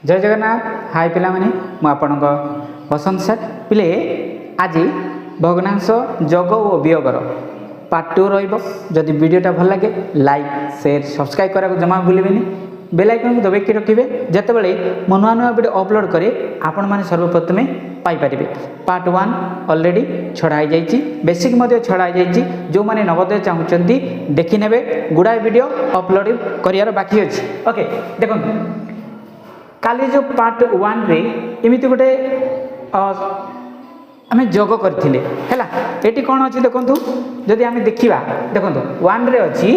जय जगन्नाथ हाय पिला माने मु आपणक बसंत सर पिले आज भग्नांश जग और वियोगर पार्ट 2 रही वीडियोटा भल लगे लाइक शेयर सब्सक्राइब करा जमा भूलें बेल आइकन को दबाई रखिए जितेबाला मो नुआ नुआ वीडियो अपलोड करे आपण मैंने सर्वप्रथमे पाइपर। पार्ट 1 ऑलरेडी छड़ाई जाइए बेसिक छड़ाई जाइए जो मैंने नवोदय चाहते देखी ने गुड़ाए वीडियो अपलोड कर बाकी अच्छी। ओके देखो काली जो पार्ट 1 रे एमती गोटे आम जोग करथिले हैला एटी कौन अच्छी देखु जदि आम देखा देखो 1 रे अच्छी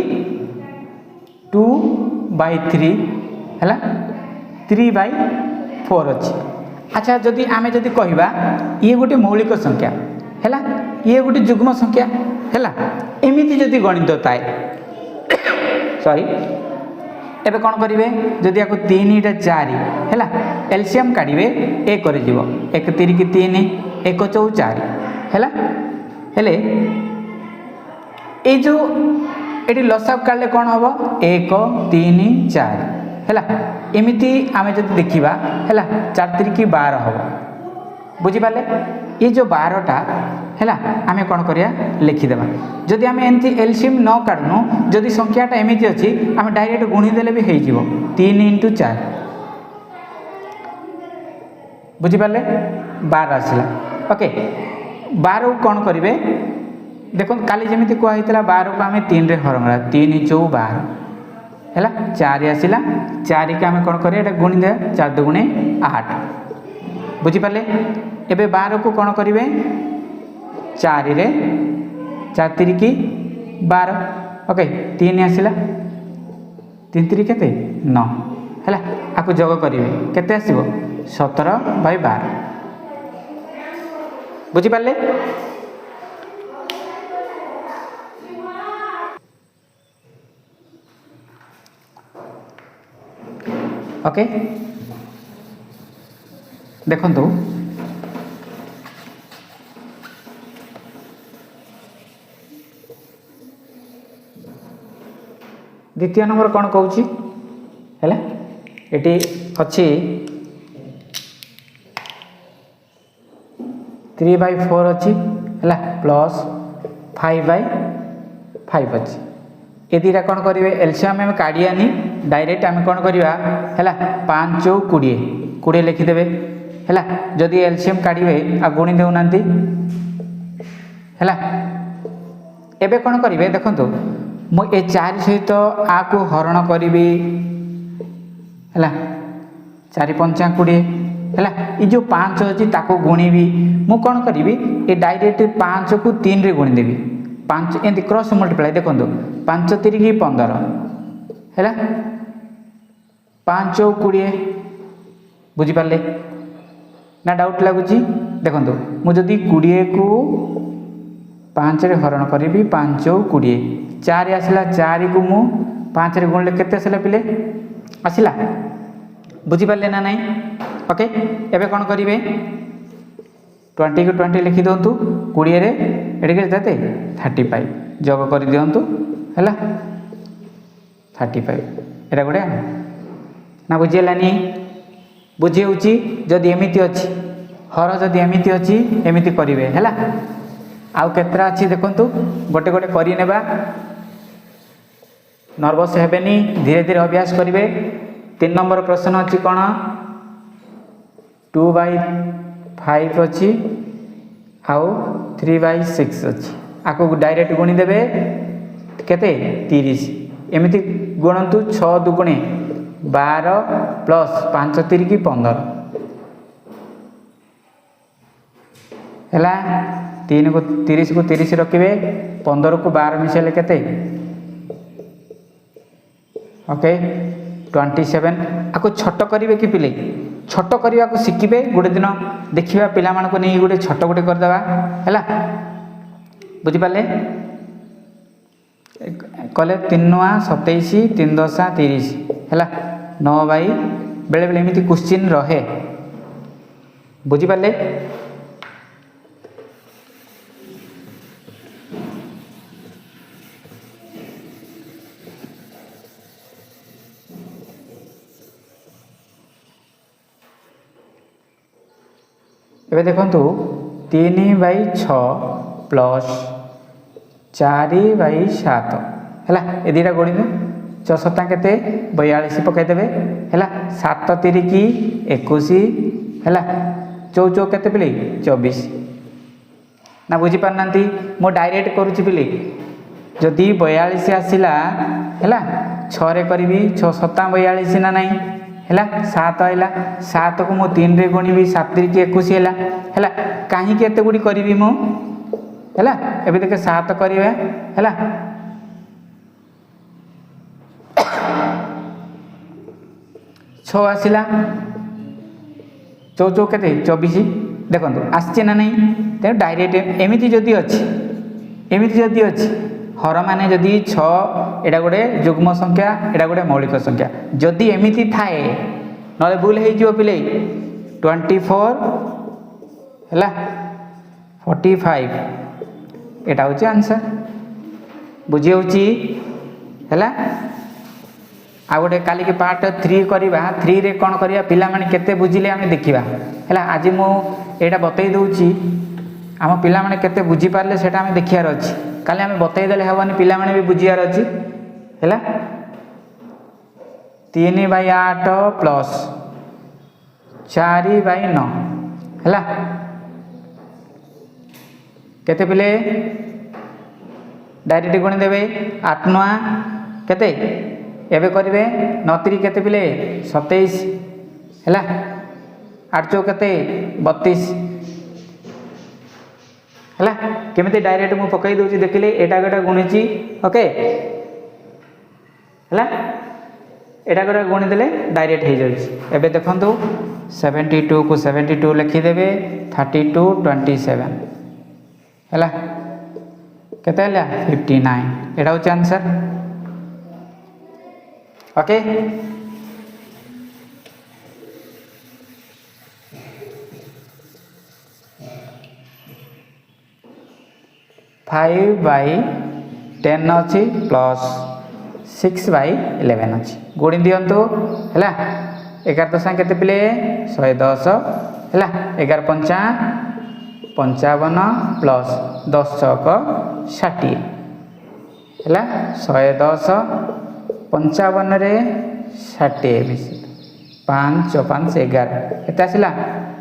2/3 है 3/4 अच्छी। अच्छा जदि आम जदि कहवा ये गोटे मौलिक संख्या है ये गोटे जुग्म संख्या है एमती जदि गणित थाए सॉरी एबे कौन करेंगे जदि आपको 3 टा 4 है एलसीएम काढ़े 1 कर 1 3 3 1 4 4 है ये जो ये लसाग काढ़े कौन हम 1 3 4 है एमती आम जब देखा है 4 3 12 हम बुझीपारे ये जो 12टा है आम कौन करिया लिखिदेवा जदि आम एमती एलसीएम न काढ़ुनु जदि संख्याटा एमती अच्छी आम डायरेक्ट गुणीदेले भी हो 3 × 4 बुझीपारे 12 आसला। ओके 12 को कौन करेंगे देखो काली जमी कहई 12 को आम 3 रे हरंगला 3 × 12 है 4 आसला 4 को आम कौन करें गुणी दे 4 × 2 = 8 बुझीपारे एबे 12 को कौन करेंगे 4 रे 4 3 12 ओके 3 आसला 3 3 केते 9 है आपको जोग करेंगे केते आसीबो 17/12 बुझीपारे। ओके देखंतु द्वितीय नंबर कौन कहूँ है ये अच्छी 3/4 अच्छी है प्लस 5/5 अच्छी ये दीटा कौन करेंगे एलसीएम आम काढ़ियानी डायरेक्ट आम कौन करवा है 5 × 20 20 लिखिदेवे है जदि एलसीएम काढ़े आ गुणी देना है एबे कौन करेंगे देखो मु ए 4 सहित आपको हरण करी है 4 × 5 = 20 है ये जो 5 अच्छी ताको गुणीबी मु कौन करी ये डायरेक्ट 5 को 3 रे गुणीदेवी 5 एमती क्रॉस मल्टीप्लाई देखो 5 3 15 है 5 × 20 बुझीपारे ना डाउट लगुच देखो मुझे 20 को 5 रे हरण करी 5 × 20 4 आसला 4 को मु 5 रे गुणले केते आसला पिले आसला बुझीपारे ना नहीं। ओके एबे कौन करेंगे 20 को 20 लिखि दिंतु 20 रे एडिके जाते 35 जोग कर दिंतु है 35 एटा गोटे ना बुझीगलानी बुझी होची जदि एमती अच्छी हर जदि एमती अच्छी एमती करेंगे है आउ केतरा अच्छी देखंतु गोटे गोटे करनेबा नर्वस हेबेनी धीरे धीरे अभ्यास करेंगे। 3 नंबर प्रश्न अच्छी कौन 2/5 अच्छी आउ 3/6 अच्छी आपको डायरेक्ट गुणी देवे केते 30 एमती गुणंतु 6 × 2 = 12 प्लस 5 3 15 है 3 को 30 को 30 रखिए 15 को 12 मिसेले केते ओके 27 आपको छोट करेंगे कि पिले छोट करने को शिखे गोटे दिन देखा पिला को नहीं गोटे छोट गोटे करदेवा है बुझीपारे कले 3 × 27 3 × 10 30 है 9 बेले बेले एमती क्वेश्चन रहे बुझीपारे। एबे देखंतु 3/6 प्लस 4/7 है ए दुटा गोड़ी दे 6 7 केते 42 पकईदेवे है 7 3 21 है 4 4 केते पिले 24 ना बुझी पारना मु डायरेक्ट करुच्ची पिले जदि 42 आसला है 6 रे करी 6 7 42 ना नहीं है 7 आइला 7 को मु 3 रे गुणी 7 3 21 है कहीं एत गुड़ी करी मु है एबे देखे 7 करिवे है 6 आसला 4 4 केते 24 देखो आसचे ना नहीं ते डायरेक्ट एमिति जदि अछि हर माने जदि 6 एटा गोटे युग्म संख्या एटा गोटे मौलिक संख्या जदि एमिति थाए नले भूल हे जो पिले 24 है 45 एटा होची आंसर बुझी होची है आ गोटे काली के पार्ट 3 करवा 3 रे कौन करिया पिला माने केते बुझिले आमे देखिबा है आज मु एटा बतई दउची आम पिला माने केते बुझी पारले सेटा आमे देखियार अछि काले आमे बतई देले हबनी पिला माने भी बुझियार अछि है 3/8 प्लस 4/9 है केते पिले डायरेक्ट गुणी देवे 8 9 केते एबे करिवे 9 3 केते पिले 27 है 8 4 केते 32 है केमिति डायरेक्ट मु पकई दोची देखिले एटा गोटा गुणीची ओके है एटा गोटा गुणी देले डायरेक्ट हे जाउची एबे देखंतु 72 को 72 लिखि देबे 32 27 है केते हला 59 एटा होची आंसर ओके फाइव बाई 10 अच्छी प्लस 6/11 अच्छी गुणी दिंतु है 11 दशा केते पिले 110 है 11 पंचा 55 प्लस 10 चौक 60 है 110 55 रे 60 मिसी 5 5 11 केते आसिला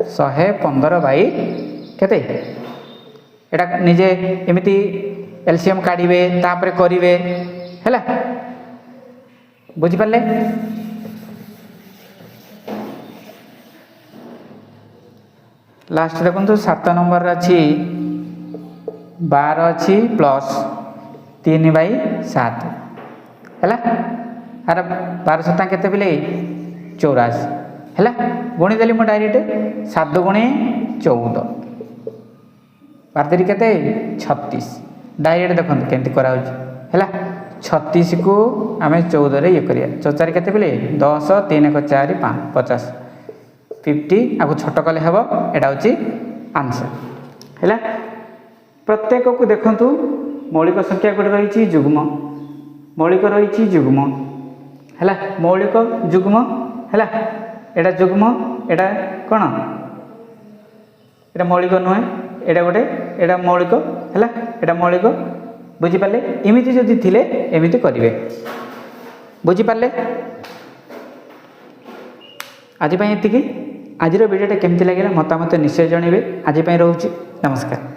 115 बाई केते एटा निजे एमिति एलसीएम काढिबे तापरे करिवे हैला बुझी पाले लास्ट देखो 7 नंबर अच्छी 12 अच्छी प्लस 3/7 है आर 12 7 केते पिले 84 है गुणी देली मु डायरेक्ट 7 गुणे 14 पारतेरी केते 36 डायरेक्ट देखो केमती करा है 36 को आम 14 रे ये करिया 4 केते पिले 10 3 1 4 5 50 50 आगु छोट कले हेबो एटा होची आंसर है प्रत्येक को देखंतु मौलिक संख्या गोटे रही जुग्म मौलिक रही जुग्म है मौलिक जुग्म है एटा जुग्म एटा कौन एटा मौलिक नुहे एटा गोटे एटा मौलिक है एटा मौलिक बुझीपारे एमती जदि थिले एमती करेंगे बुझीपारे आज एति आज वीडियोटा केमती लगे मतामत निश्चय जनइबे आज रोचे नमस्कार।